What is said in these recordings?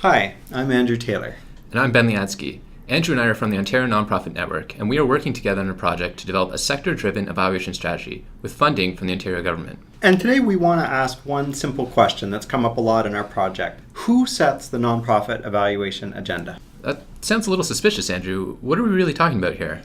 Hi, I'm Andrew Taylor. And I'm Ben Liadsky. Andrew and I are from the Ontario Nonprofit Network, and we are working together on a project to develop a sector-driven evaluation strategy with funding from the Ontario government. And today we want to ask one simple question that's come up a lot in our project. Who sets the nonprofit evaluation agenda? That sounds a little suspicious, Andrew. What are we really talking about here?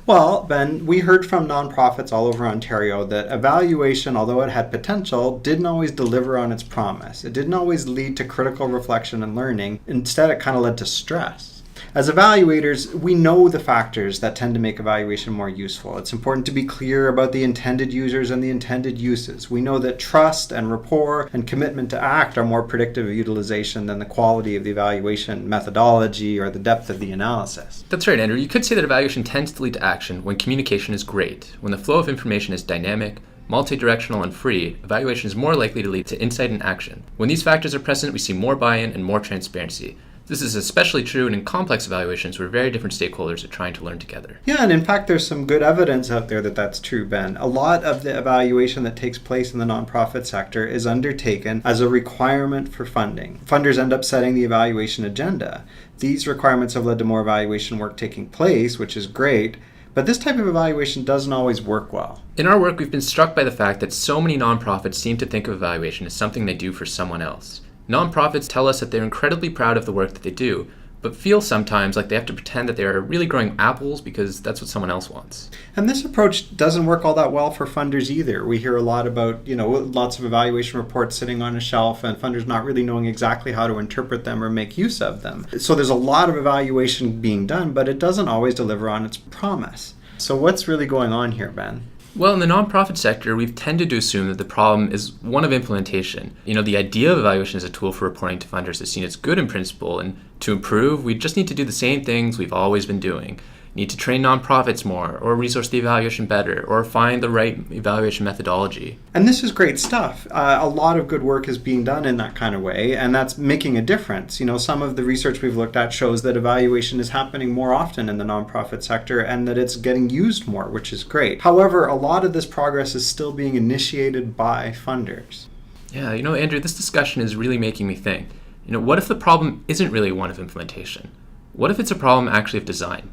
Well, Ben, we heard from nonprofits all over Ontario that evaluation, although it had potential, didn't always deliver on its promise. It didn't always lead to critical reflection and learning. Instead, it kind of led to stress. As evaluators, we know the factors that tend to make evaluation more useful. It's important to be clear about the intended users and the intended uses. We know that trust and rapport and commitment to act are more predictive of utilization than the quality of the evaluation methodology or the depth of the analysis. That's right, Andrew. You could say that evaluation tends to lead to action when communication is great. When the flow of information is dynamic, multi-directional, and free, evaluation is more likely to lead to insight and action. When these factors are present, we see more buy-in and more transparency. This is especially true in complex evaluations where very different stakeholders are trying to learn together. Yeah, and in fact, there's some good evidence out there that that's true, Ben. A lot of the evaluation that takes place in the nonprofit sector is undertaken as a requirement for funding. Funders end up setting the evaluation agenda. These requirements have led to more evaluation work taking place, which is great, but this type of evaluation doesn't always work well. In our work, we've been struck by the fact that so many nonprofits seem to think of evaluation as something they do for someone else. Nonprofits tell us that they're incredibly proud of the work that they do, but feel sometimes like they have to pretend that they are really growing apples because that's what someone else wants. And this approach doesn't work all that well for funders either. We hear a lot about, lots of evaluation reports sitting on a shelf and funders not really knowing exactly how to interpret them or make use of them. So there's a lot of evaluation being done, but it doesn't always deliver on its promise. So what's really going on here, Ben? Well, in the nonprofit sector, we've tended to assume that the problem is one of implementation. The idea of evaluation as a tool for reporting to funders is seen as good in principle, and to improve, we just need to do the same things we've always been doing. Need to train nonprofits more, or resource the evaluation better, or find the right evaluation methodology. And this is great stuff. A lot of good work is being done in that kind of way, and that's making a difference. Some of the research we've looked at shows that evaluation is happening more often in the nonprofit sector and that it's getting used more, which is great. However, a lot of this progress is still being initiated by funders. Yeah, Andrew, this discussion is really making me think. What if the problem isn't really one of implementation? What if it's a problem actually of design?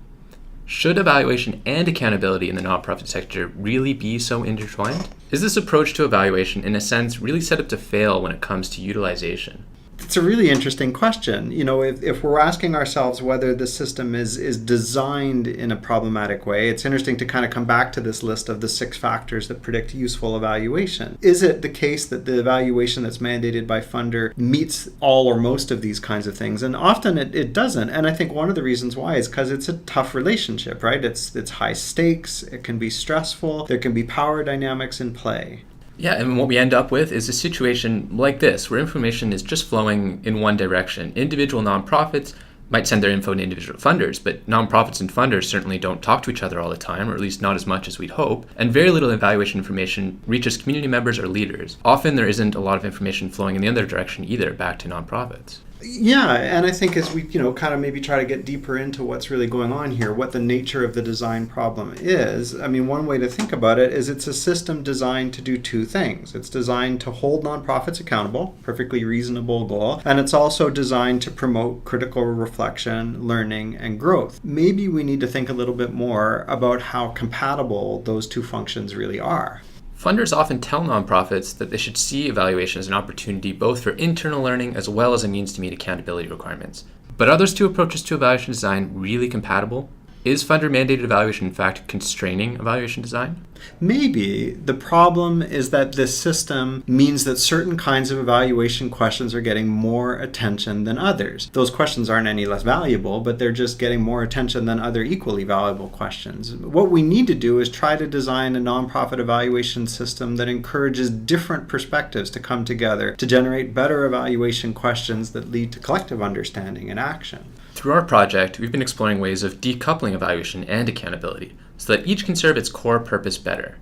Should evaluation and accountability in the nonprofit sector really be so intertwined? Is this approach to evaluation, in a sense, really set up to fail when it comes to utilization? It's a really interesting question. If we're asking ourselves whether the system is designed in a problematic way, it's interesting to kind of come back to this list of the 6 factors that predict useful evaluation. Is it the case that the evaluation that's mandated by funder meets all or most of these kinds of things? And often it doesn't. And I think one of the reasons why is because it's a tough relationship, right? It's high stakes, it can be stressful, there can be power dynamics in play. Yeah, and what we end up with is a situation like this, where information is just flowing in one direction. Individual nonprofits might send their info to individual funders, but nonprofits and funders certainly don't talk to each other all the time, or at least not as much as we'd hope, and very little evaluation information reaches community members or leaders. Often there isn't a lot of information flowing in the other direction either, back to nonprofits. Yeah, and I think as we, kind of maybe try to get deeper into what's really going on here, what the nature of the design problem is, one way to think about it is it's a system designed to do 2 things. It's designed to hold nonprofits accountable, perfectly reasonable goal, and it's also designed to promote critical reflection, learning, and growth. Maybe we need to think a little bit more about how compatible those 2 functions really are. Funders often tell nonprofits that they should see evaluation as an opportunity both for internal learning as well as a means to meet accountability requirements. But are those 2 approaches to evaluation design really compatible? Is funder-mandated evaluation in fact constraining evaluation design? Maybe. The problem is that this system means that certain kinds of evaluation questions are getting more attention than others. Those questions aren't any less valuable, but they're just getting more attention than other equally valuable questions. What we need to do is try to design a nonprofit evaluation system that encourages different perspectives to come together to generate better evaluation questions that lead to collective understanding and action. Through our project, we've been exploring ways of decoupling evaluation and accountability so that each can serve its core purpose better.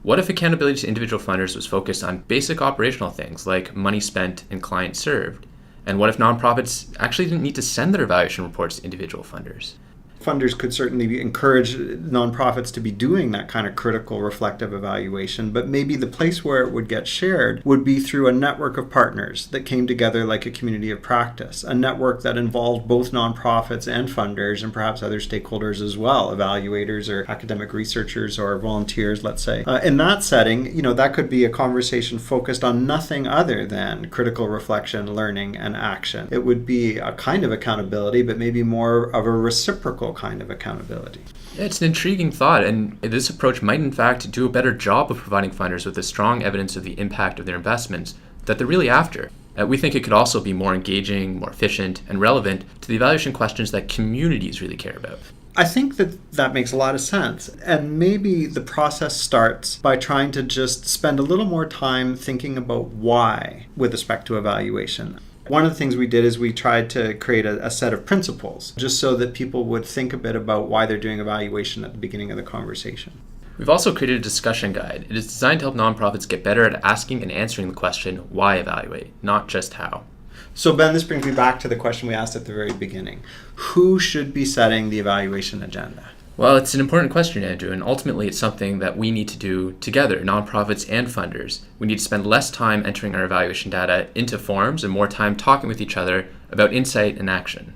What if accountability to individual funders was focused on basic operational things like money spent and clients served? And what if nonprofits actually didn't need to send their evaluation reports to individual funders? Funders could certainly encourage nonprofits to be doing that kind of critical reflective evaluation, but maybe the place where it would get shared would be through a network of partners that came together like a community of practice, a network that involved both nonprofits and funders and perhaps other stakeholders as well, evaluators or academic researchers or volunteers, let's say. In that setting, that could be a conversation focused on nothing other than critical reflection, learning, and action. It would be a kind of accountability, but maybe more of a reciprocal kind of accountability. Yeah, it's an intriguing thought, and this approach might in fact do a better job of providing funders with the strong evidence of the impact of their investments that they're really after. We think it could also be more engaging, more efficient, and relevant to the evaluation questions that communities really care about. I think that makes a lot of sense. And maybe the process starts by trying to just spend a little more time thinking about why with respect to evaluation. One of the things we did is we tried to create a set of principles, just so that people would think a bit about why they're doing evaluation at the beginning of the conversation. We've also created a discussion guide. It is designed to help nonprofits get better at asking and answering the question, why evaluate, not just how. So Ben, this brings me back to the question we asked at the very beginning. Who should be setting the evaluation agenda? Well, it's an important question, Andrew, and ultimately it's something that we need to do together, nonprofits and funders. We need to spend less time entering our evaluation data into forms and more time talking with each other about insight and action.